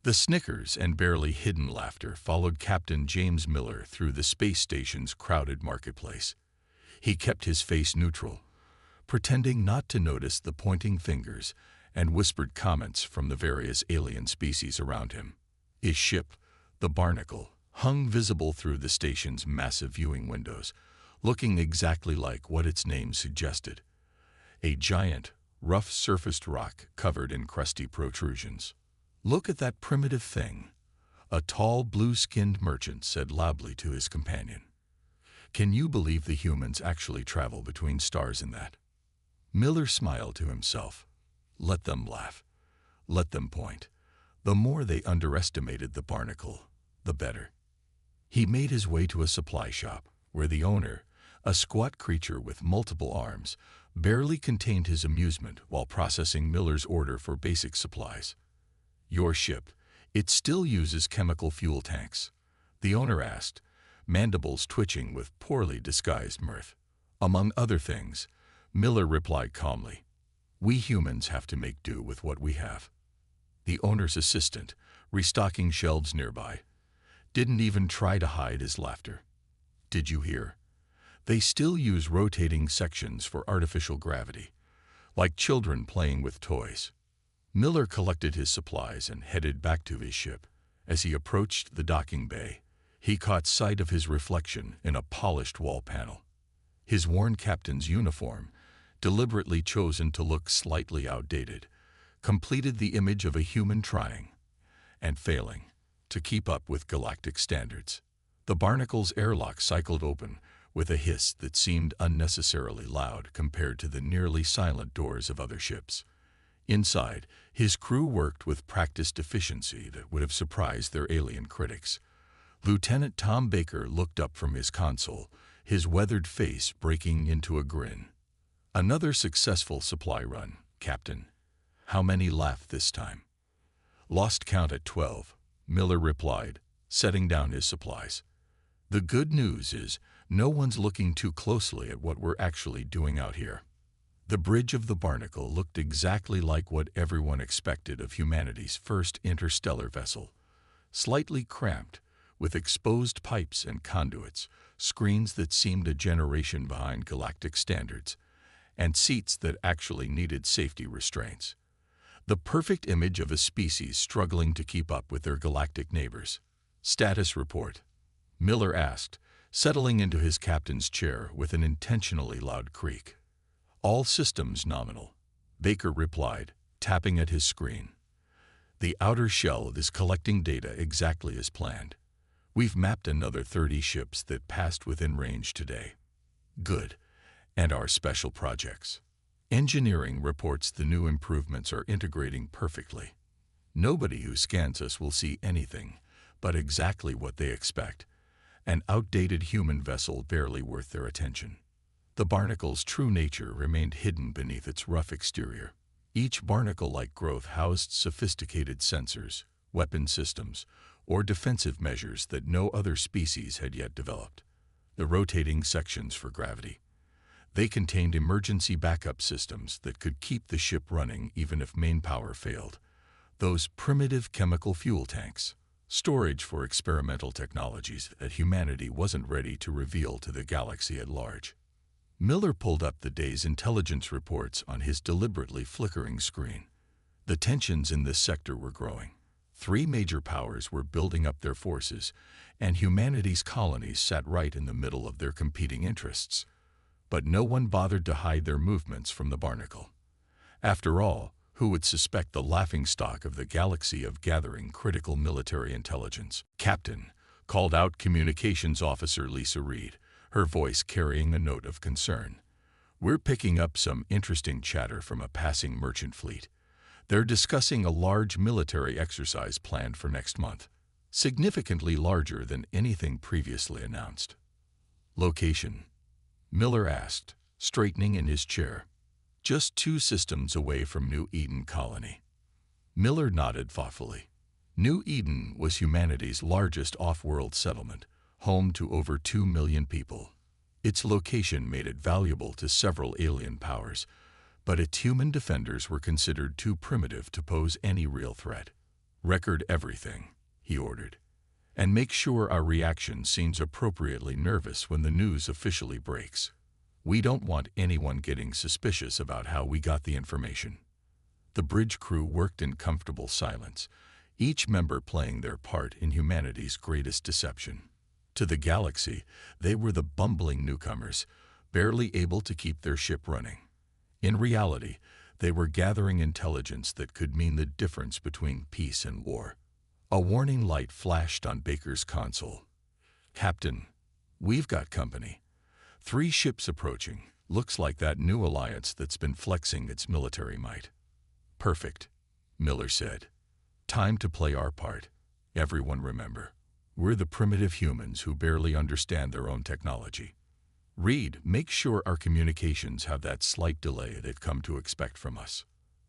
The snickers and barely hidden laughter followed Captain James Miller through the space station's crowded marketplace. He kept his face neutral, pretending not to notice the pointing fingers and whispered comments from the various alien species around him. His ship, the Barnacle, hung visible through the station's massive viewing windows, looking exactly like what its name suggested: a giant, rough-surfaced rock covered in crusty protrusions. "Look at that primitive thing," a tall, blue-skinned merchant said loudly to his companion. "Can you believe the humans actually travel between stars in that?" Miller smiled to himself. Let them laugh. Let them point. The more they underestimated the Barnacle, the better. He made his way to a supply shop, where the owner, a squat creature with multiple arms, barely contained his amusement while processing Miller's order for basic supplies. "Your ship, it still uses chemical fuel tanks?" the owner asked, mandibles twitching with poorly disguised mirth. "Among other things," Miller replied calmly. "We humans have to make do with what we have." The owner's assistant, restocking shelves nearby, didn't even try to hide his laughter. "Did you hear? They still use rotating sections for artificial gravity, like children playing with toys." Miller collected his supplies and headed back to his ship. As he approached the docking bay, he caught sight of his reflection in a polished wall panel. His worn captain's uniform, deliberately chosen to look slightly outdated, completed the image of a human trying, and failing, to keep up with galactic standards. The Barnacle's airlock cycled open with a hiss that seemed unnecessarily loud compared to the nearly silent doors of other ships. Inside, his crew worked with practiced efficiency that would have surprised their alien critics. Lieutenant Tom Baker looked up from his console, his weathered face breaking into a grin. "Another successful supply run, Captain." "How many laughed this time?" "Lost count at 12, Miller replied, setting down his supplies. "The good news is no one's looking too closely at what we're actually doing out here." The bridge of the Barnacle looked exactly like what everyone expected of humanity's first interstellar vessel. Slightly cramped, with exposed pipes and conduits, screens that seemed a generation behind galactic standards, and seats that actually needed safety restraints. The perfect image of a species struggling to keep up with their galactic neighbors. "Status report," Miller asked, settling into his captain's chair with an intentionally loud creak. "All systems nominal," Baker replied, tapping at his screen. "The outer shell is collecting data exactly as planned. We've mapped another 30 ships that passed within range today." "Good. And our special projects?" "Engineering reports the new improvements are integrating perfectly. Nobody who scans us will see anything but exactly what they expect: an outdated human vessel barely worth their attention." The Barnacle's true nature remained hidden beneath its rough exterior. Each barnacle-like growth housed sophisticated sensors, weapon systems, or defensive measures that no other species had yet developed. The rotating sections for gravity. They contained emergency backup systems that could keep the ship running even if main power failed. Those primitive chemical fuel tanks. Storage for experimental technologies that humanity wasn't ready to reveal to the galaxy at large. Miller pulled up the day's intelligence reports on his deliberately flickering screen. The tensions in this sector were growing. 3 major powers were building up their forces, and humanity's colonies sat right in the middle of their competing interests. But no one bothered to hide their movements from the Barnacle. After all, who would suspect the laughingstock of the galaxy of gathering critical military intelligence? "Captain," called out Communications Officer Lisa Reed, her voice carrying a note of concern. "We're picking up some interesting chatter from a passing merchant fleet. They're discussing a large military exercise planned for next month, significantly larger than anything previously announced." "Location?" Miller asked, straightening in his chair. "Just 2 systems away from New Eden Colony." Miller nodded thoughtfully. New Eden was humanity's largest off-world settlement, home to over 2 million people. Its location made it valuable to several alien powers, but its human defenders were considered too primitive to pose any real threat. "Record everything," he ordered, "and make sure our reaction seems appropriately nervous when the news officially breaks. We don't want anyone getting suspicious about how we got the information." The bridge crew worked in comfortable silence, each member playing their part in humanity's greatest deception. To the galaxy, they were the bumbling newcomers, barely able to keep their ship running. In reality, they were gathering intelligence that could mean the difference between peace and war. A warning light flashed on Baker's console. "Captain, we've got company. 3 ships approaching. Looks like that new alliance that's been flexing its military might." "Perfect," Miller said. "Time to play our part. Everyone remember, we're the primitive humans who barely understand their own technology. Reed, make sure our communications have that slight delay they've come to expect from us."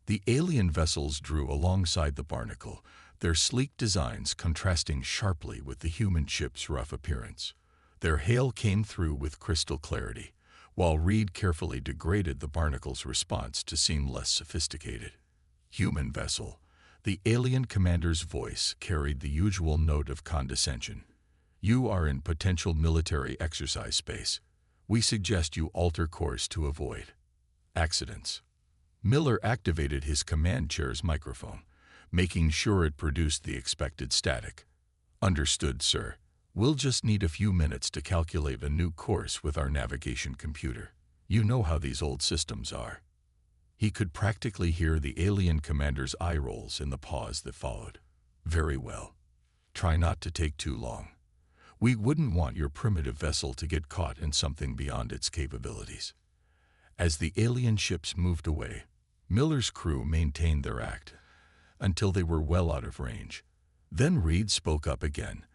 The alien vessels drew alongside the Barnacle, their sleek designs contrasting sharply with the human ship's rough appearance. Their hail came through with crystal clarity, while Reed carefully degraded the Barnacle's response to seem less sophisticated. "Human vessel." The alien commander's voice carried the usual note of condescension. "You are in potential military exercise space. We suggest you alter course to avoid accidents." Miller activated his command chair's microphone, making sure it produced the expected static. "Understood, sir. We'll just need a few minutes to calculate a new course with our navigation computer. You know how these old systems are." He could practically hear the alien commander's eye rolls in the pause that followed. "Very well. Try not to take too long. We wouldn't want your primitive vessel to get caught in something beyond its capabilities." As the alien ships moved away, Miller's crew maintained their act until they were well out of range. Then Reed spoke up again,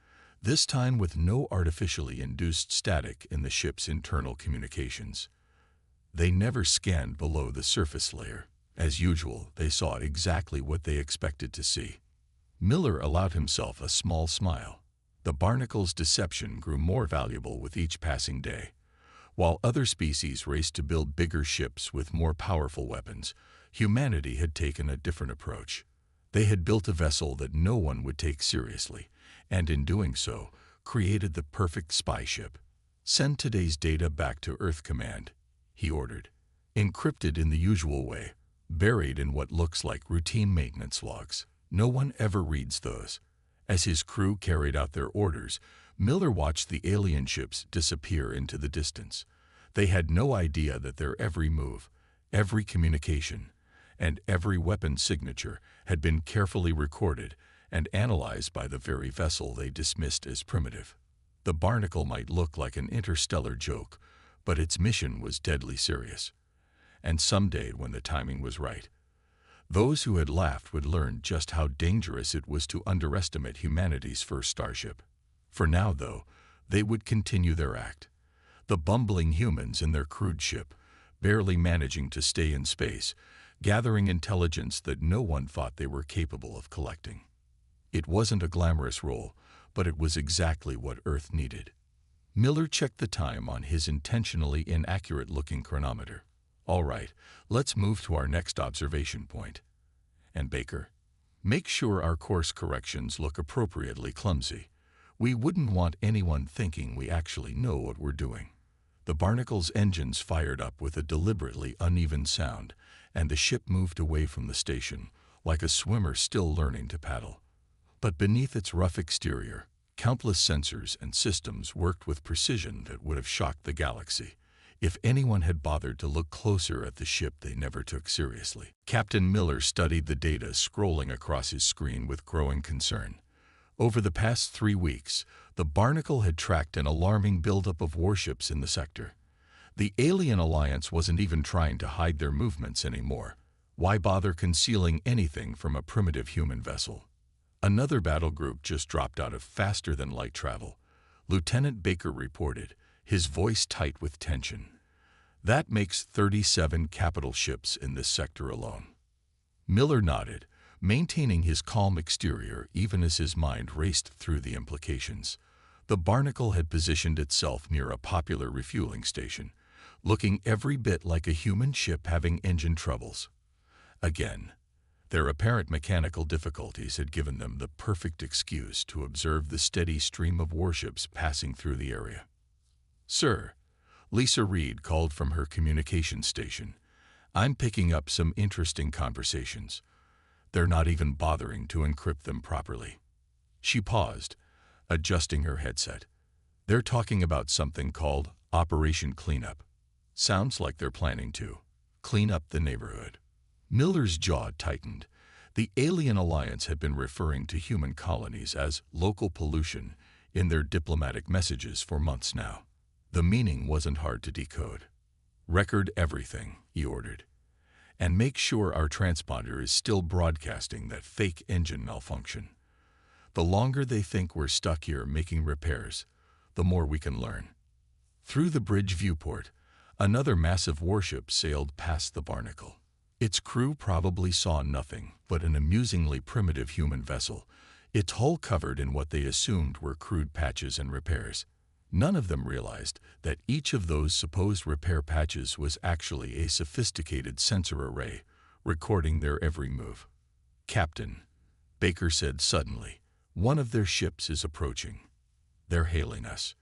this time with no artificially induced static in the ship's internal communications. They never scanned below the surface layer. As usual, they saw exactly what they expected to see. Miller allowed himself a small smile. The Barnacle's deception grew more valuable with each passing day. While other species raced to build bigger ships with more powerful weapons, humanity had taken a different approach. They had built a vessel that no one would take seriously, and in doing so, created the perfect spy ship. "Send today's data back to Earth Command," he ordered. "Encrypted in the usual way, buried in what looks like routine maintenance logs. No one ever reads those." As his crew carried out their orders, Miller watched the alien ships disappear into the distance. They had no idea that their every move, every communication, and every weapon signature had been carefully recorded and analyzed by the very vessel they dismissed as primitive. The Barnacle might look like an interstellar joke, but its mission was deadly serious. And someday, when the timing was right, those who had laughed would learn just how dangerous it was to underestimate humanity's first starship. For now, though, they would continue their act. The bumbling humans in their crude ship, barely managing to stay in space, gathering intelligence that no one thought they were capable of collecting. It wasn't a glamorous role, but it was exactly what Earth needed. Miller checked the time on his intentionally inaccurate-looking chronometer. "All right, let's move to our next observation point. And Baker, make sure our course corrections look appropriately clumsy. We wouldn't want anyone thinking we actually know what we're doing." The Barnacle's engines fired up with a deliberately uneven sound, and the ship moved away from the station, like a swimmer still learning to paddle. But beneath its rough exterior, countless sensors and systems worked with precision that would have shocked the galaxy if anyone had bothered to look closer at the ship they never took seriously. Captain Miller studied the data scrolling across his screen with growing concern. Over the past 3 weeks, the Barnacle had tracked an alarming buildup of warships in the sector. The alien alliance wasn't even trying to hide their movements anymore. Why bother concealing anything from a primitive human vessel? Another battle group just dropped out of faster-than-light travel. Lieutenant Baker reported, his voice tight with tension. "That makes 37 capital ships in this sector alone." Miller nodded, maintaining his calm exterior even as his mind raced through the implications. The Barnacle had positioned itself near a popular refueling station, looking every bit like a human ship having engine troubles. Again, Their apparent mechanical difficulties had given them the perfect excuse to observe the steady stream of warships passing through the area. "Sir," Lisa Reed called from her communications station, "I'm picking up some interesting conversations. They're not even bothering to encrypt them properly." She paused, adjusting her headset. "They're talking about something called Operation Cleanup. Sounds like they're planning to clean up the neighborhood." Miller's jaw tightened. The Alien Alliance had been referring to human colonies as local pollution in their diplomatic messages for months now. The meaning wasn't hard to decode. "Record everything," he ordered, "and make sure our transponder is still broadcasting that fake engine malfunction. The longer they think we're stuck here making repairs, the more we can learn." Through the bridge viewport, another massive warship sailed past the Barnacle. Its crew probably saw nothing but an amusingly primitive human vessel, its hull covered in what they assumed were crude patches and repairs. None of them realized that each of those supposed repair patches was actually a sophisticated sensor array recording their every move. "Captain," Baker said suddenly, "one of their ships is approaching. They're hailing us."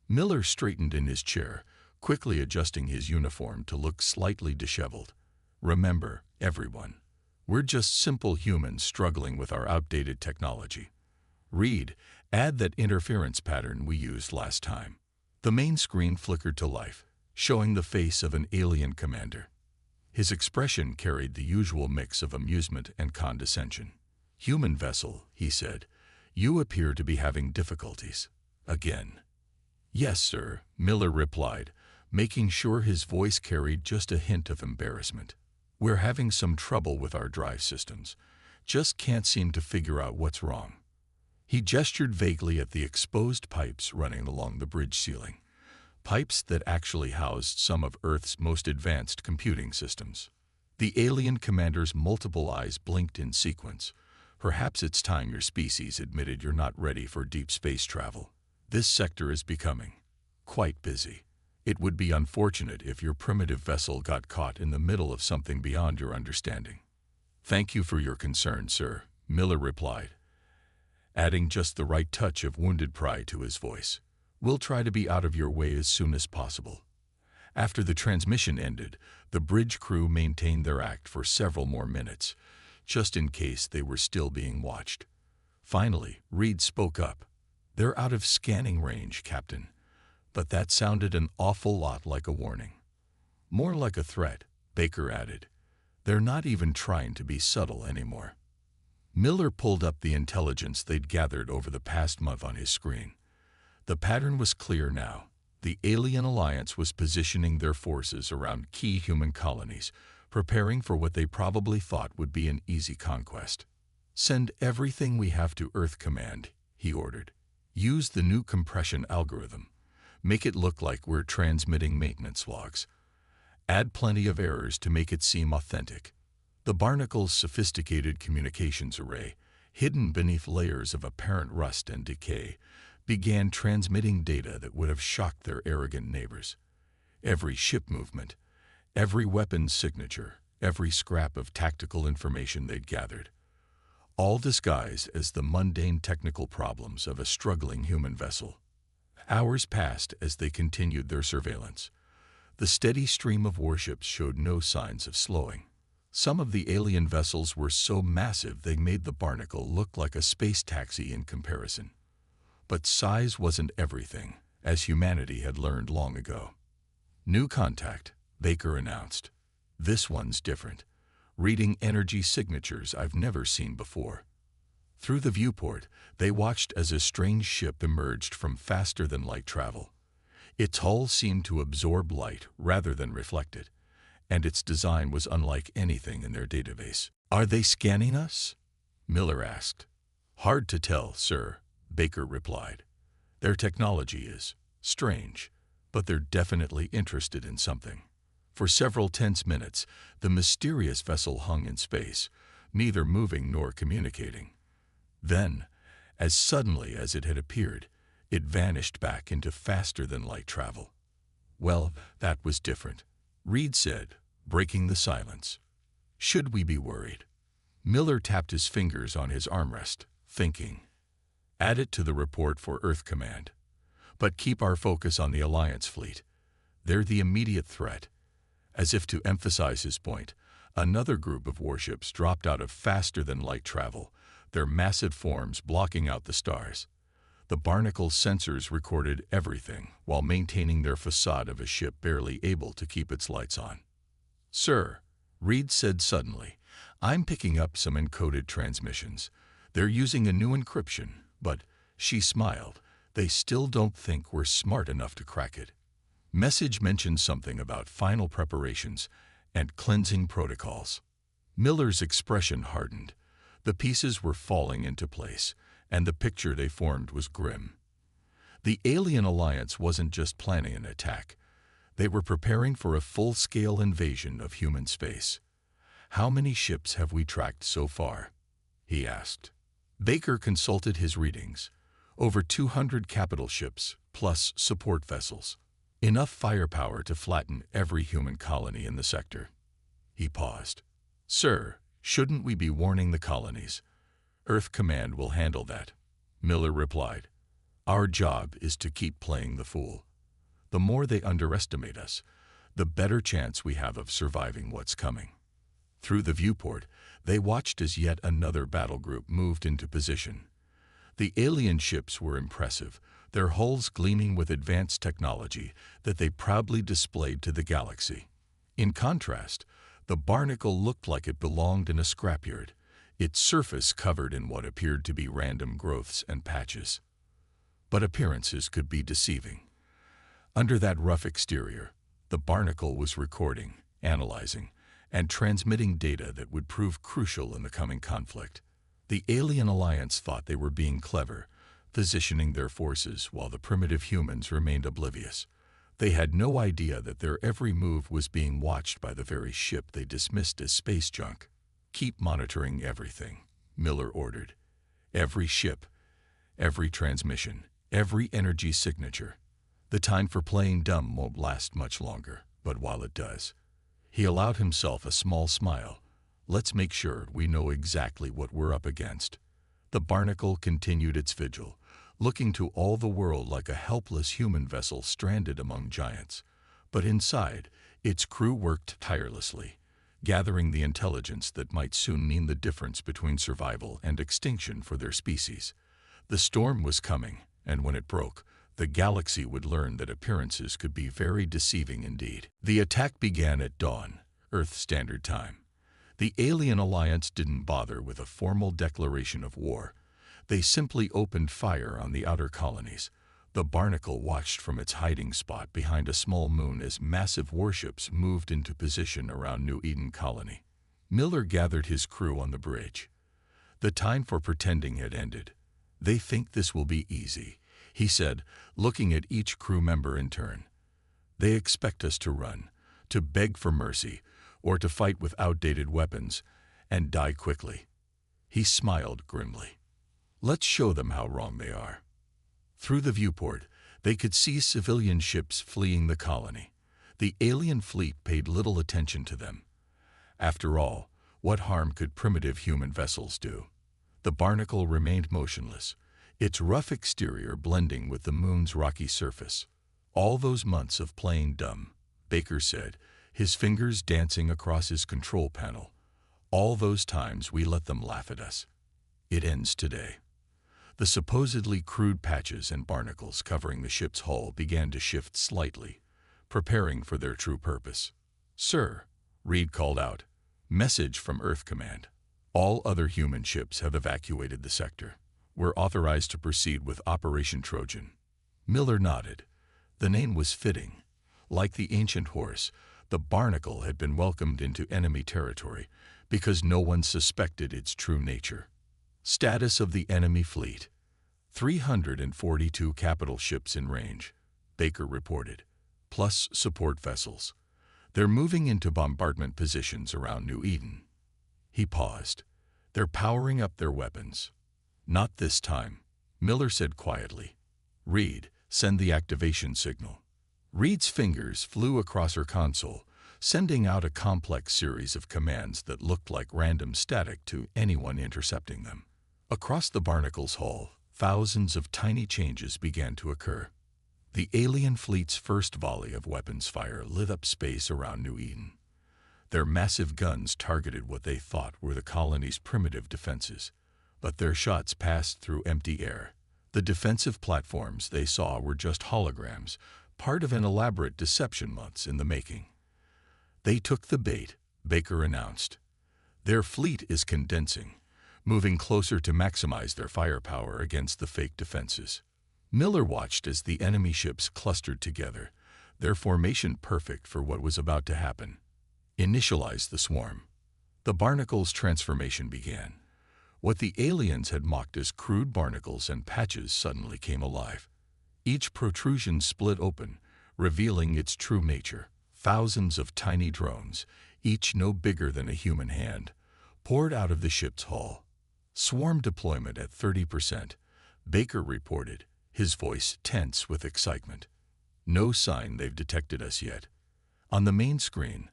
Miller straightened in his chair, quickly adjusting his uniform to look slightly disheveled. "Remember, everyone, we're just simple humans struggling with our outdated technology. Reed, add that interference pattern we used last time." The main screen flickered to life, showing the face of an alien commander. His expression carried the usual mix of amusement and condescension. "Human vessel," he said, "you appear to be having difficulties. Again." "Yes, sir," Miller replied, making sure his voice carried just a hint of embarrassment. "We're having some trouble with our drive systems. Just can't seem to figure out what's wrong." He gestured vaguely at the exposed pipes running along the bridge ceiling, pipes that actually housed some of Earth's most advanced computing systems. The alien commander's multiple eyes blinked in sequence. "Perhaps it's time your species admitted you're not ready for deep space travel. This sector is becoming quite busy. It would be unfortunate if your primitive vessel got caught in the middle of something beyond your understanding." "Thank you for your concern, sir," Miller replied, adding just the right touch of wounded pride to his voice. "We'll try to be out of your way as soon as possible." After the transmission ended, the bridge crew maintained their act for several more minutes, just in case they were still being watched. Finally, Reed spoke up. "They're out of scanning range, Captain." But that sounded an awful lot like a warning. "More like a threat," Baker added. "They're not even trying to be subtle anymore." Miller pulled up the intelligence they'd gathered over the past month on his screen. The pattern was clear now. The Alien Alliance was positioning their forces around key human colonies, preparing for what they probably thought would be an easy conquest. "Send everything we have to Earth Command," he ordered. "Use the new compression algorithm. Make it look like we're transmitting maintenance logs. Add plenty of errors to make it seem authentic." The Barnacle's sophisticated communications array, hidden beneath layers of apparent rust and decay, began transmitting data that would have shocked their arrogant neighbors. Every ship movement, every weapon's signature, every scrap of tactical information they'd gathered, all disguised as the mundane technical problems of a struggling human vessel. Hours passed as they continued their surveillance. The steady stream of warships showed no signs of slowing. Some of the alien vessels were so massive they made the Barnacle look like a space taxi in comparison. But size wasn't everything, as humanity had learned long ago. "New contact," Baker announced. "This one's different, reading energy signatures I've never seen before." Through the viewport, they watched as a strange ship emerged from faster-than-light travel. Its hull seemed to absorb light rather than reflect it, and its design was unlike anything in their database. "Are they scanning us?" Miller asked. "Hard to tell, sir," Baker replied. "Their technology is strange, but they're definitely interested in something." For several tense minutes, the mysterious vessel hung in space, neither moving nor communicating. Then, as suddenly as it had appeared, it vanished back into faster-than-light travel. "Well, that was different," Reed said, breaking the silence. "Should we be worried?" Miller tapped his fingers on his armrest, thinking. Add it to the report for Earth Command. But keep our focus on the Alliance fleet. They're the immediate threat. As if to emphasize his point, another group of warships dropped out of faster-than-light travel, their massive forms blocking out the stars. The Barnacle's sensors recorded everything while maintaining their facade of a ship barely able to keep its lights on. "Sir," Reed said suddenly, "I'm picking up some encoded transmissions. They're using a new encryption, but," she smiled, "they still don't think we're smart enough to crack it." Message mentioned something about final preparations and cleansing protocols. Miller's expression hardened. The pieces were falling into place, and the picture they formed was grim. The Alien Alliance wasn't just planning an attack. They were preparing for a full-scale invasion of human space. "How many ships have we tracked so far?" he asked. Baker consulted his readings. Over 200 capital ships, plus support vessels. Enough firepower to flatten every human colony in the sector. He paused. "Sir, shouldn't we be warning the colonies?" "Earth Command will handle that," Miller replied. "Our job is to keep playing the fool. The more they underestimate us, the better chance we have of surviving what's coming." Through the viewport, they watched as yet another battle group moved into position. The alien ships were impressive, their hulls gleaming with advanced technology that they proudly displayed to the galaxy. In contrast, the Barnacle looked like it belonged in a scrapyard, its surface covered in what appeared to be random growths and patches. But appearances could be deceiving. Under that rough exterior, the Barnacle was recording, analyzing, and transmitting data that would prove crucial in the coming conflict. The Alien Alliance thought they were being clever, positioning their forces while the primitive humans remained oblivious. They had no idea that their every move was being watched by the very ship they dismissed as space junk. "Keep monitoring everything," Miller ordered. "Every ship, every transmission, every energy signature. The time for playing dumb won't last much longer, but while it does." He allowed himself a small smile. "Let's make sure we know exactly what we're up against." The Barnacle continued its vigil, looking to all the world like a helpless human vessel stranded among giants. But inside, its crew worked tirelessly, gathering the intelligence that might soon mean the difference between survival and extinction for their species. The storm was coming, and when it broke, the galaxy would learn that appearances could be very deceiving indeed. The attack began at dawn, Earth Standard Time. The Alien Alliance didn't bother with a formal declaration of war. They simply opened fire on the outer colonies. The Barnacle watched from its hiding spot behind a small moon as massive warships moved into position around New Eden Colony. Miller gathered his crew on the bridge. The time for pretending had ended. "They think this will be easy," he said, looking at each crew member in turn. "They expect us to run, to beg for mercy, or to fight with outdated weapons, and die quickly." He smiled grimly. "Let's show them how wrong they are." Through the viewport, they could see civilian ships fleeing the colony. The alien fleet paid little attention to them. After all, what harm could primitive human vessels do? The Barnacle remained motionless, its rough exterior blending with the moon's rocky surface. "All those months of playing dumb," Baker said, his fingers dancing across his control panel. "All those times we let them laugh at us. It ends today." The supposedly crude patches and barnacles covering the ship's hull began to shift slightly, preparing for their true purpose. "Sir," Reed called out, "message from Earth Command. All other human ships have evacuated the sector. We're authorized to proceed with Operation Trojan." Miller nodded. The name was fitting. Like the ancient horse, the Barnacle had been welcomed into enemy territory because no one suspected its true nature. Status of the enemy fleet: 342 capital ships in range, Baker reported, plus support vessels. They're moving into bombardment positions around New Eden. He paused. "They're powering up their weapons." "Not this time," Miller said quietly. "Reed, send the activation signal." Reed's fingers flew across her console, sending out a complex series of commands that looked like random static to anyone intercepting them. Across the barnacle's hull, thousands of tiny changes began to occur. The alien fleet's first volley of weapons fire lit up space around New Eden. Their massive guns targeted what they thought were the colony's primitive defenses, but their shots passed through empty air. The defensive platforms they saw were just holograms, part of an elaborate deception months in the making. They took the bait, Baker announced. Their fleet is condensing, moving closer to maximize their firepower against the fake defenses. Miller watched as the enemy ships clustered together, their formation perfect for what was about to happen. Initialize the swarm. The barnacle's transformation began. What the aliens had mocked as crude barnacles and patches suddenly came alive. Each protrusion split open, revealing its true nature. Thousands of tiny drones, each no bigger than a human hand, poured out of the ship's hull. Swarm deployment at 30%, Baker reported, his voice tense with excitement. No sign they've detected us yet. On the main screen,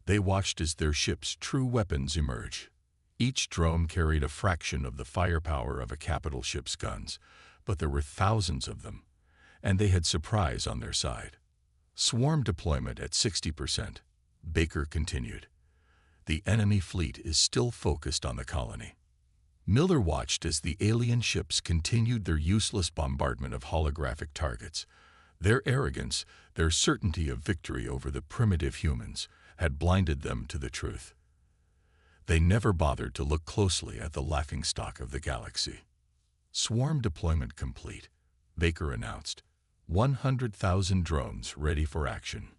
they watched as their ship's true weapons emerge. Each drone carried a fraction of the firepower of a capital ship's guns, but there were thousands of them, and they had surprise on their side. Swarm deployment at 60%, Baker continued. The enemy fleet is still focused on the colony. Miller watched as the alien ships continued their useless bombardment of holographic targets. Their arrogance, their certainty of victory over the primitive humans, had blinded them to the truth. They never bothered to look closely at the laughingstock of the galaxy. Swarm deployment complete, Baker announced. 100,000 drones ready for action.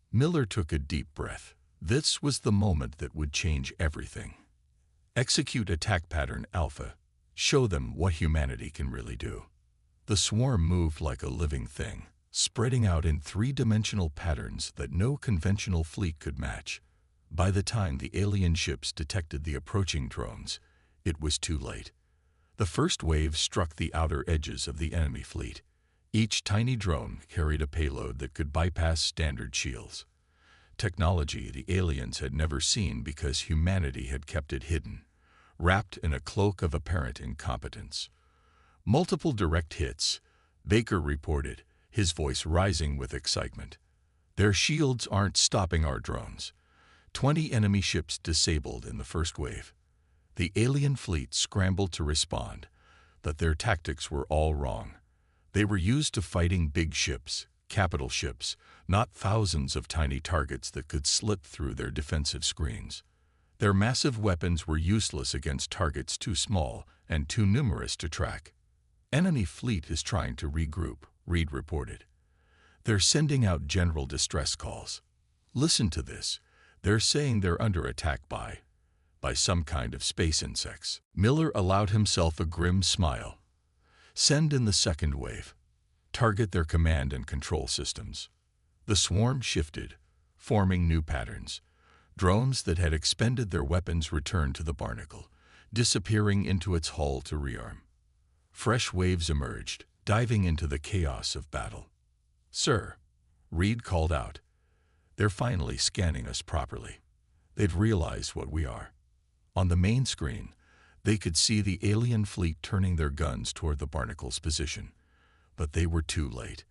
Miller took a deep breath. This was the moment that would change everything. Execute attack pattern Alpha. Show them what humanity can really do. The swarm moved like a living thing, spreading out in three-dimensional patterns that no conventional fleet could match. By the time the alien ships detected the approaching drones, it was too late. The first wave struck the outer edges of the enemy fleet. Each tiny drone carried a payload that could bypass standard shields. Technology the aliens had never seen because humanity had kept it hidden, wrapped in a cloak of apparent incompetence. Multiple direct hits, Baker reported, his voice rising with excitement. Their shields aren't stopping our drones. 20 enemy ships disabled in the first wave. The alien fleet scrambled to respond, but their tactics were all wrong. They were used to fighting big ships, capital ships, not thousands of tiny targets that could slip through their defensive screens. Their massive weapons were useless against targets too small and too numerous to track. Enemy fleet is trying to regroup, Reed reported. They're sending out general distress calls. Listen to this. They're saying they're under attack by some kind of space insects. Miller allowed himself a grim smile. Send in the second wave. Target their command and control systems. The swarm shifted, forming new patterns. Drones that had expended their weapons returned to the barnacle, disappearing into its hull to rearm. Fresh waves emerged, diving into the chaos of battle. Sir, Reed called out. They're finally scanning us properly. They've realized what we are. On the main screen, they could see the alien fleet turning their guns toward the barnacle's position. But they were too late.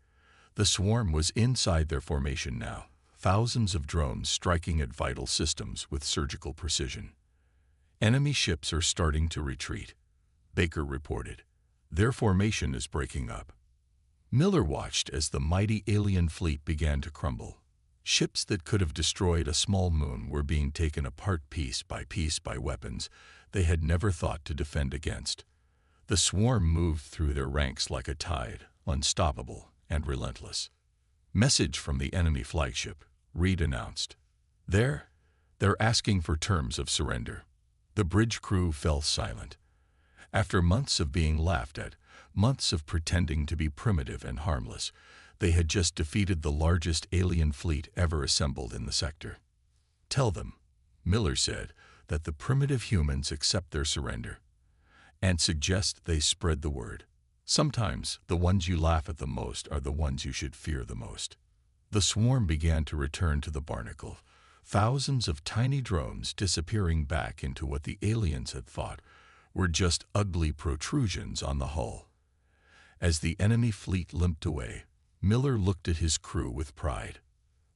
The swarm was inside their formation now, thousands of drones striking at vital systems with surgical precision. Enemy ships are starting to retreat, Baker reported. Their formation is breaking up. Miller watched as the mighty alien fleet began to crumble. Ships that could have destroyed a small moon were being taken apart piece by weapons they had never thought to defend against. The swarm moved through their ranks like a tide, unstoppable and relentless. Message from the enemy flagship, Reed announced. They're asking for terms of surrender. The bridge crew fell silent. After months of being laughed at, months of pretending to be primitive and harmless, they had just defeated the largest alien fleet ever assembled in the sector. Tell them, Miller said, that the primitive humans accept their surrender, and suggest they spread the word. Sometimes the ones you laugh at the most are the ones you should fear the most. The swarm began to return to the barnacle, thousands of tiny drones disappearing back into what the aliens had thought were just ugly protrusions on the hull. As the enemy fleet limped away, Miller looked at his crew with pride.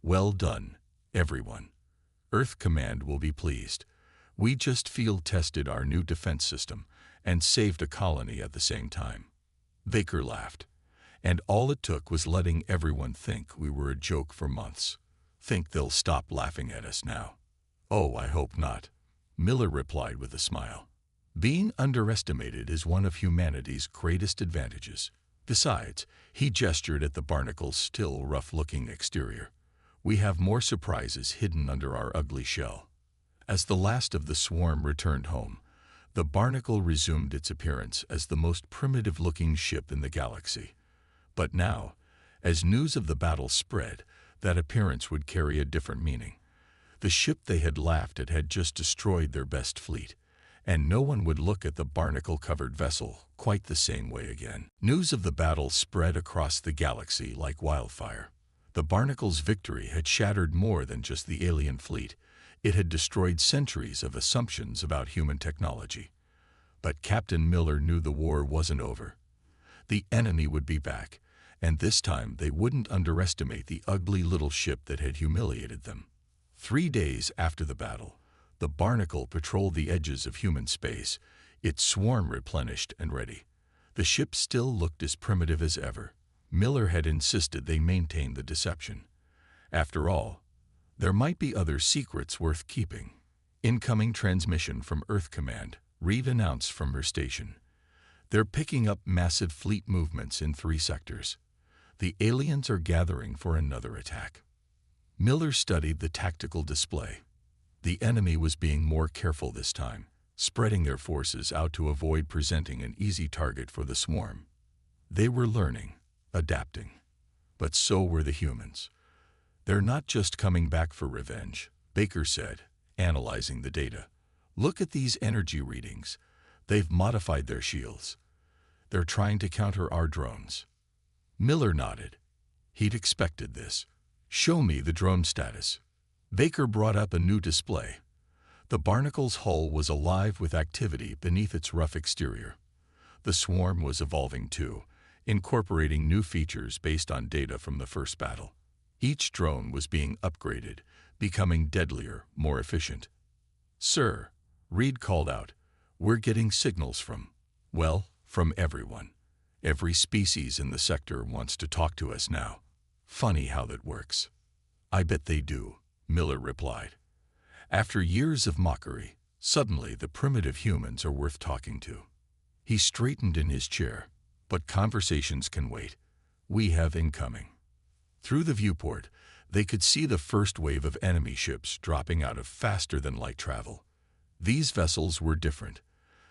"Well done, everyone. Earth Command will be pleased. We just field-tested our new defense system and saved a colony at the same time." Baker laughed. "And all it took was letting everyone think we were a joke for months. Think they'll stop laughing at us now?" "Oh, I hope not," Miller replied with a smile. "Being underestimated is one of humanity's greatest advantages. Besides," he gestured at the barnacle's still rough-looking exterior, "we have more surprises hidden under our ugly shell." As the last of the swarm returned home, the barnacle resumed its appearance as the most primitive-looking ship in the galaxy. But now, as news of the battle spread, that appearance would carry a different meaning. The ship they had laughed at had just destroyed their best fleet, and no one would look at the barnacle-covered vessel quite the same way again. News of the battle spread across the galaxy like wildfire. The barnacle's victory had shattered more than just the alien fleet. It had destroyed centuries of assumptions about human technology. But Captain Miller knew the war wasn't over. The enemy would be back, and this time they wouldn't underestimate the ugly little ship that had humiliated them. 3 days after the battle, the barnacle patrolled the edges of human space, its swarm replenished and ready. The ship still looked as primitive as ever. Miller had insisted they maintain the deception. After all, there might be other secrets worth keeping. "Incoming transmission from Earth Command," Reed announced from her station. "They're picking up massive fleet movements in 3 sectors. The aliens are gathering for another attack." Miller studied the tactical display. The enemy was being more careful this time, spreading their forces out to avoid presenting an easy target for the swarm. They were learning, adapting. But so were the humans. "They're not just coming back for revenge," Baker said, analyzing the data. "Look at these energy readings. They've modified their shields. They're trying to counter our drones." Miller nodded. He'd expected this. "Show me the drone status." Baker brought up a new display. The barnacle's hull was alive with activity beneath its rough exterior. The swarm was evolving too, incorporating new features based on data from the first battle. Each drone was being upgraded, becoming deadlier, more efficient. "Sir," Reed called out, "we're getting signals from everyone. Every species in the sector wants to talk to us now. Funny how that works." "I bet they do," Miller replied. "After years of mockery, suddenly the primitive humans are worth talking to." He straightened in his chair. "But conversations can wait. We have incoming." Through the viewport, they could see the first wave of enemy ships dropping out of faster-than-light travel. These vessels were different.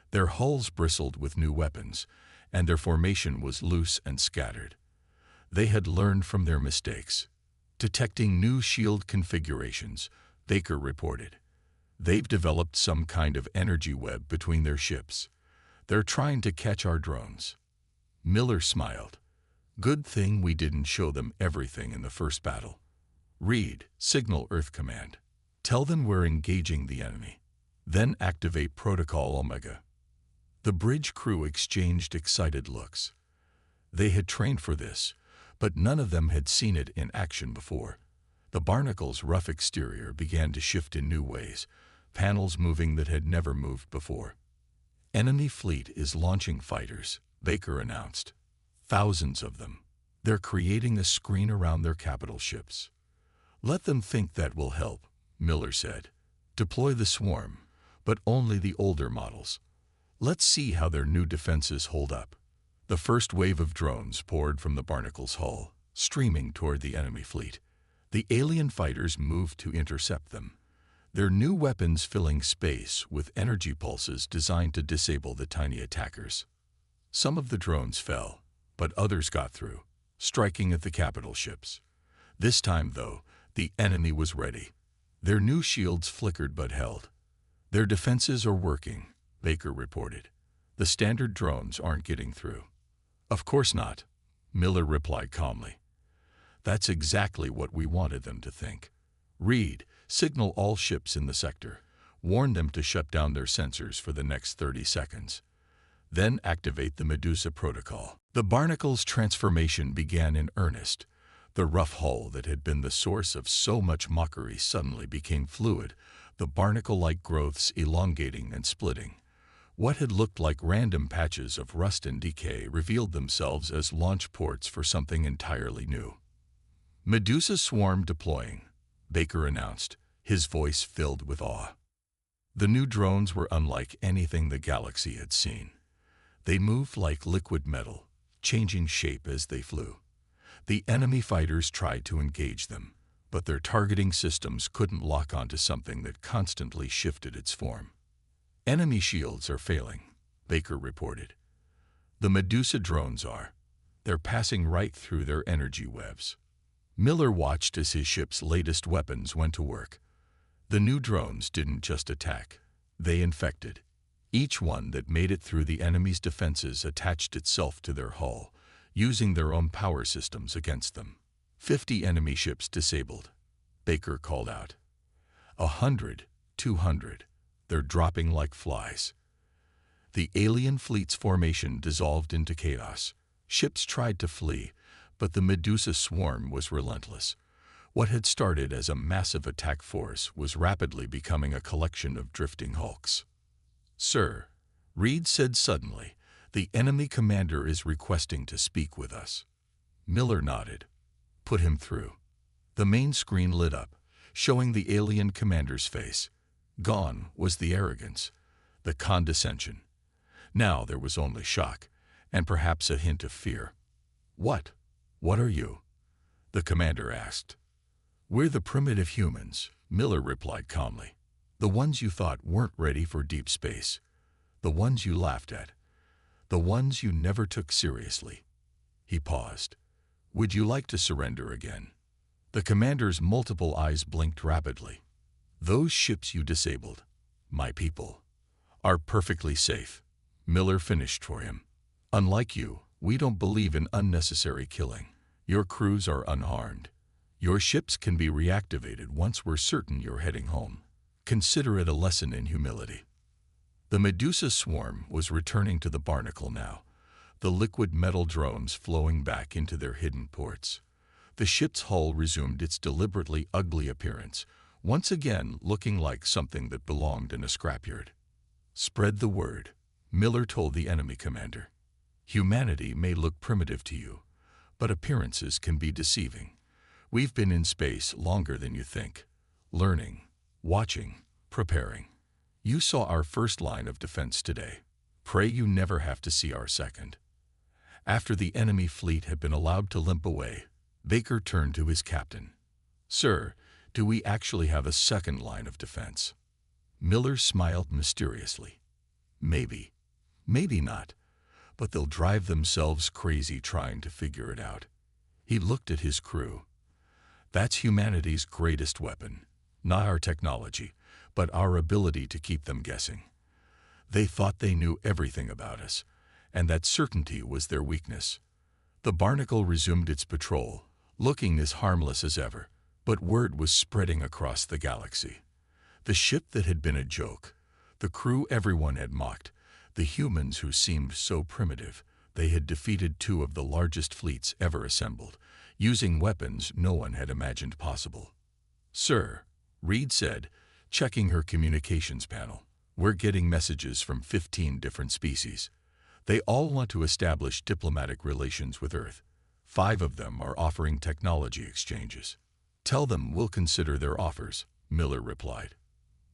Their hulls bristled with new weapons, and their formation was loose and scattered. They had learned from their mistakes. Detecting new shield configurations, Baker reported. "They've developed some kind of energy web between their ships. They're trying to catch our drones." Miller smiled. "Good thing we didn't show them everything in the first battle." "Reed, signal Earth Command. Tell them we're engaging the enemy. Then activate Protocol Omega." The bridge crew exchanged excited looks. They had trained for this, but none of them had seen it in action before. The barnacle's rough exterior began to shift in new ways, panels moving that had never moved before. "Enemy fleet is launching fighters," Baker announced. "Thousands of them. They're creating a screen around their capital ships." "Let them think that will help," Miller said. "Deploy the swarm, but only the older models. Let's see how their new defenses hold up." The first wave of drones poured from the barnacle's hull, streaming toward the enemy fleet. The alien fighters moved to intercept them, their new weapons filling space with energy pulses designed to disable the tiny attackers. Some of the drones fell, but others got through, striking at the capital ships. This time, though, the enemy was ready. Their new shields flickered but held. "Their defenses are working," Baker reported. "The standard drones aren't getting through." "Of course not," Miller replied calmly. "That's exactly what we wanted them to think." Reed, signal all ships in the sector. Warn them to shut down their sensors for the next 30 seconds. Then activate the Medusa protocol. The barnacle's transformation began in earnest. The rough hull that had been the source of so much mockery suddenly became fluid, the barnacle-like growths elongating and splitting. What had looked like random patches of rust and decay revealed themselves as launch ports for something entirely new. Medusa swarm deploying, Baker announced, his voice filled with awe. The new drones were unlike anything the galaxy had seen. They moved like liquid metal, changing shape as they flew. The enemy fighters tried to engage them, but their targeting systems couldn't lock onto something that constantly shifted its form. Enemy shields are failing, Baker reported. The Medusa drones are. They're passing right through their energy webs. Miller watched as his ship's latest weapons went to work. The new drones didn't just attack, they infected. Each one that made it through the enemy's defenses attached itself to their hull, using their own power systems against them. 50 enemy ships disabled, Baker called out. 100, 200, they're dropping like flies. The alien fleet's formation dissolved into chaos. Ships tried to flee, but the Medusa swarm was relentless. What had started as a massive attack force was rapidly becoming a collection of drifting hulks. "Sir," Reed said suddenly, "the enemy commander is requesting to speak with us." Miller nodded. "Put him through." The main screen lit up, showing the alien commander's face. Gone was the arrogance, the condescension. Now there was only shock, and perhaps a hint of fear. What are you?" the commander asked. "We're the primitive humans," Miller replied calmly. "The ones you thought weren't ready for deep space. The ones you laughed at. The ones you never took seriously." He paused. "Would you like to surrender again?" The commander's multiple eyes blinked rapidly. "Those ships you disabled, my people, are perfectly safe," Miller finished for him. "Unlike you, we don't believe in unnecessary killing. Your crews are unharmed. Your ships can be reactivated once we're certain you're heading home. Consider it a lesson in humility." The Medusa swarm was returning to the barnacle now, the liquid metal drones flowing back into their hidden ports. The ship's hull resumed its deliberately ugly appearance, once again looking like something that belonged in a scrapyard. "Spread the word," Miller told the enemy commander. "Humanity may look primitive to you, but appearances can be deceiving. We've been in space longer than you think, learning, watching, preparing. You saw our first line of defense today. Pray you never have to see our second." After the enemy fleet had been allowed to limp away, Baker turned to his captain. "Sir, do we actually have a second line of defense?" Miller smiled mysteriously. "Maybe. Maybe not. But they'll drive themselves crazy trying to figure it out." He looked at his crew. "That's humanity's greatest weapon. Not our technology, but our ability to keep them guessing. They thought they knew everything about us, and that certainty was their weakness." The barnacle resumed its patrol, looking as harmless as ever, but word was spreading across the galaxy. The ship that had been a joke, the crew everyone had mocked, the humans who seemed so primitive, they had defeated two of the largest fleets ever assembled, using weapons no one had imagined possible. "Sir," Reed said, checking her communications panel, "we're getting messages from 15 different species. They all want to establish diplomatic relations with Earth. 5 of them are offering technology exchanges." "Tell them we'll consider their offers," Miller replied.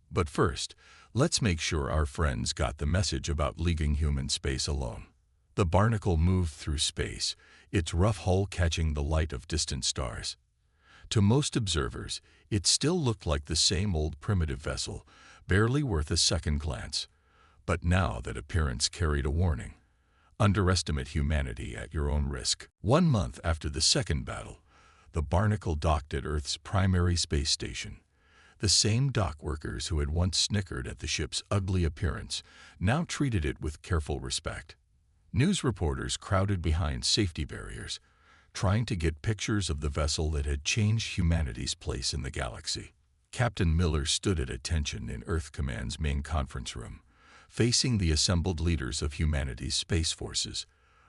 "But first, let's make sure our friends got the message about leaving human space alone." The barnacle moved through space, its rough hull catching the light of distant stars. To most observers, it still looked like the same old primitive vessel, barely worth a second glance. But now that appearance carried a warning. Underestimate humanity at your own risk. 1 month after the second battle, the barnacle docked at Earth's primary space station. The same dock workers who had once snickered at the ship's ugly appearance now treated it with careful respect. News reporters crowded behind safety barriers, trying to get pictures of the vessel that had changed humanity's place in the galaxy. Captain Miller stood at attention in Earth Command's main conference room, facing the assembled leaders of humanity's space forces.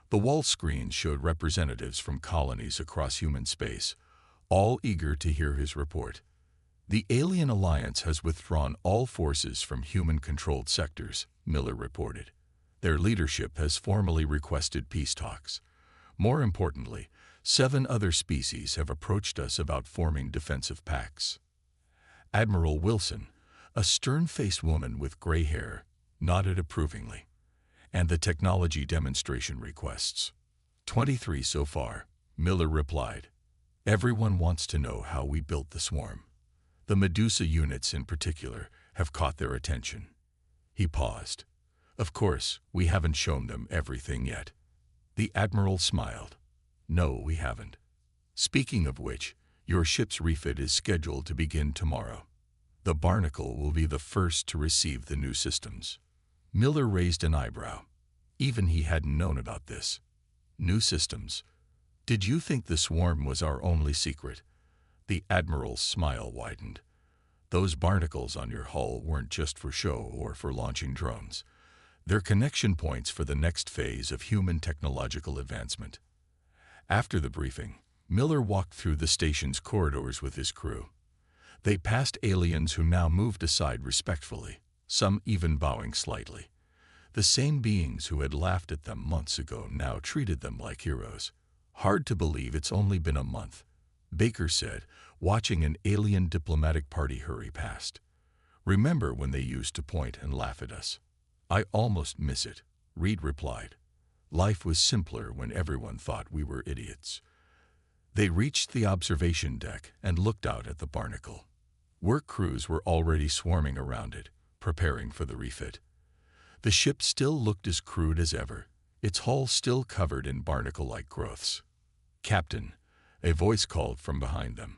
The wall screens showed representatives from colonies across human space, all eager to hear his report. The Alien Alliance has withdrawn all forces from human-controlled sectors, Miller reported. Their leadership has formally requested peace talks. More importantly, 7 other species have approached us about forming defensive pacts. Admiral Wilson, a stern-faced woman with gray hair, nodded approvingly. And the technology demonstration requests. 23 so far, Miller replied. Everyone wants to know how we built the swarm. The Medusa units in particular have caught their attention. He paused. Of course, we haven't shown them everything yet. The Admiral smiled. No, we haven't. Speaking of which, your ship's refit is scheduled to begin tomorrow. The Barnacle will be the first to receive the new systems. Miller raised an eyebrow. Even he hadn't known about this. New systems. Did you think the swarm was our only secret? The Admiral's smile widened. Those barnacles on your hull weren't just for show or for launching drones. They're connection points for the next phase of human technological advancement. After the briefing, Miller walked through the station's corridors with his crew. They passed aliens who now moved aside respectfully, some even bowing slightly. The same beings who had laughed at them months ago now treated them like heroes. Hard to believe it's only been a month, Baker said, watching an alien diplomatic party hurry past. Remember when they used to point and laugh at us? I almost miss it, Reed replied. Life was simpler when everyone thought we were idiots. They reached the observation deck and looked out at the Barnacle. Work crews were already swarming around it, preparing for the refit. The ship still looked as crude as ever, its hull still covered in barnacle-like growths. Captain, a voice called from behind them.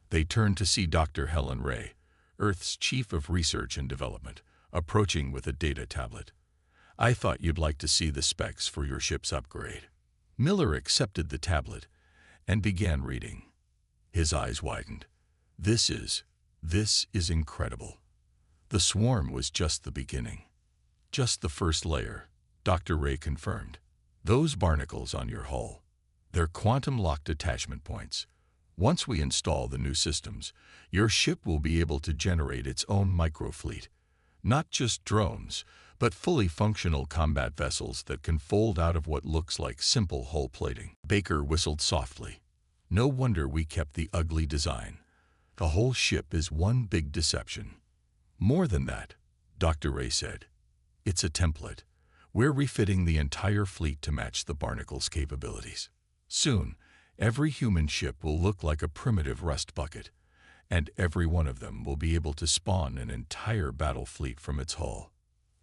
They turned to see Dr. Helen Ray, Earth's Chief of Research and Development, approaching with a data tablet. I thought you'd like to see the specs for your ship's upgrade. Miller accepted the tablet and began reading. His eyes widened. This is incredible. The swarm was just the beginning. Just the first layer, Dr. Ray confirmed. Those barnacles on your hull, they're quantum-locked attachment points. Once we install the new systems, your ship will be able to generate its own microfleet. Not just drones, but fully functional combat vessels that can fold out of what looks like simple hull plating. Baker whistled softly. No wonder we kept the ugly design. The whole ship is one big deception. More than that, Dr. Ray said. It's a template. We're refitting the entire fleet to match the Barnacle's capabilities. Soon, every human ship will look like a primitive rust bucket, and every one of them will be able to spawn an entire battle fleet from its hull.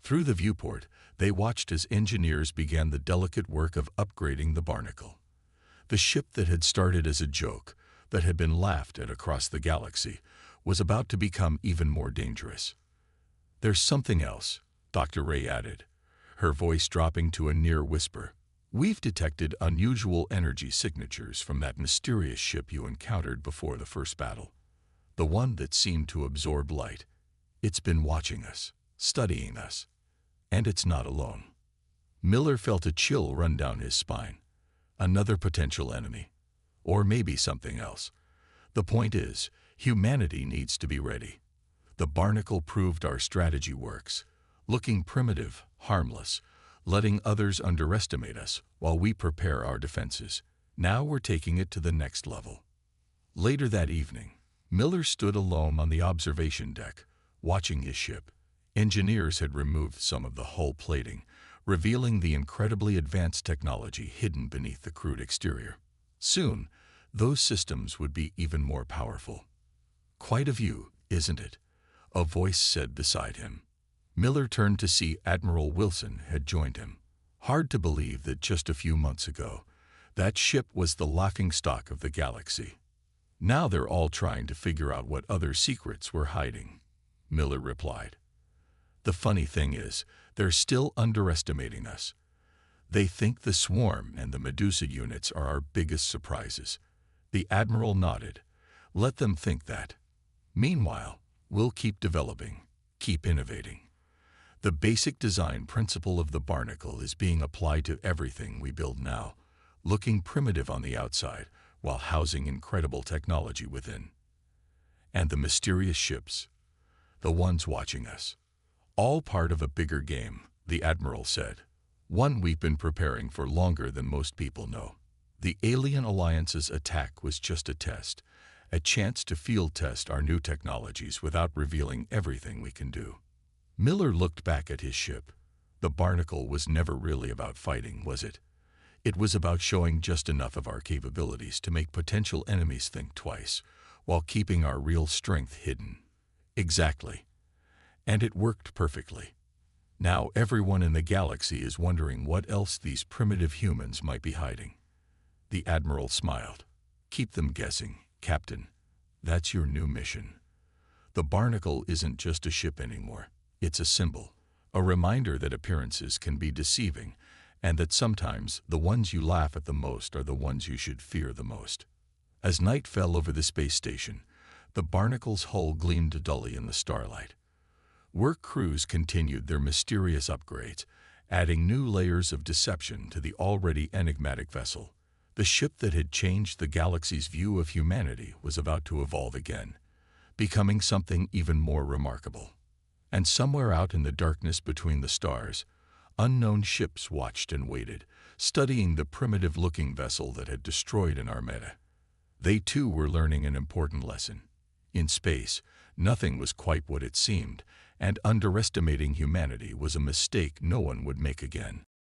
Through the viewport, they watched as engineers began the delicate work of upgrading the Barnacle. The ship that had started as a joke, that had been laughed at across the galaxy, was about to become even more dangerous. There's something else, Dr. Ray added, her voice dropping to a near whisper. We've detected unusual energy signatures from that mysterious ship you encountered before the first battle. The one that seemed to absorb light. It's been watching us, studying us. And it's not alone. Miller felt a chill run down his spine. Another potential enemy. Or maybe something else. The point is, humanity needs to be ready. The Barnacle proved our strategy works. Looking primitive, harmless, letting others underestimate us while we prepare our defenses. Now we're taking it to the next level. Later that evening, Miller stood alone on the observation deck, watching his ship. Engineers had removed some of the hull plating, revealing the incredibly advanced technology hidden beneath the crude exterior. Soon, those systems would be even more powerful. Quite a view, isn't it? A voice said beside him. Miller turned to see Admiral Wilson had joined him. Hard to believe that just a few months ago, that ship was the laughingstock of the galaxy. Now they're all trying to figure out what other secrets we're hiding, Miller replied. The funny thing is, they're still underestimating us. They think the swarm and the Medusa units are our biggest surprises. The Admiral nodded. Let them think that. Meanwhile, We'll keep developing, keep innovating. The basic design principle of the barnacle is being applied to everything we build now, looking primitive on the outside while housing incredible technology within. And the mysterious ships, the ones watching us, all part of a bigger game, the Admiral said. One we've been preparing for longer than most people know. The Alien Alliance's attack was just a test, a chance to field test our new technologies without revealing everything we can do. Miller looked back at his ship. The barnacle was never really about fighting, was it? It was about showing just enough of our capabilities to make potential enemies think twice, while keeping our real strength hidden. Exactly. And it worked perfectly. Now everyone in the galaxy is wondering what else these primitive humans might be hiding. The Admiral smiled. Keep them guessing, Captain. That's your new mission. The barnacle isn't just a ship anymore. It's a symbol, a reminder that appearances can be deceiving, and that sometimes the ones you laugh at the most are the ones you should fear the most. As night fell over the space station, the barnacle's hull gleamed dully in the starlight. Work crews continued their mysterious upgrades, adding new layers of deception to the already enigmatic vessel. The ship that had changed the galaxy's view of humanity was about to evolve again, becoming something even more remarkable. And somewhere out in the darkness between the stars, unknown ships watched and waited, studying the primitive-looking vessel that had destroyed an Armada. They too were learning an important lesson. In space, nothing was quite what it seemed, and underestimating humanity was a mistake no one would make again.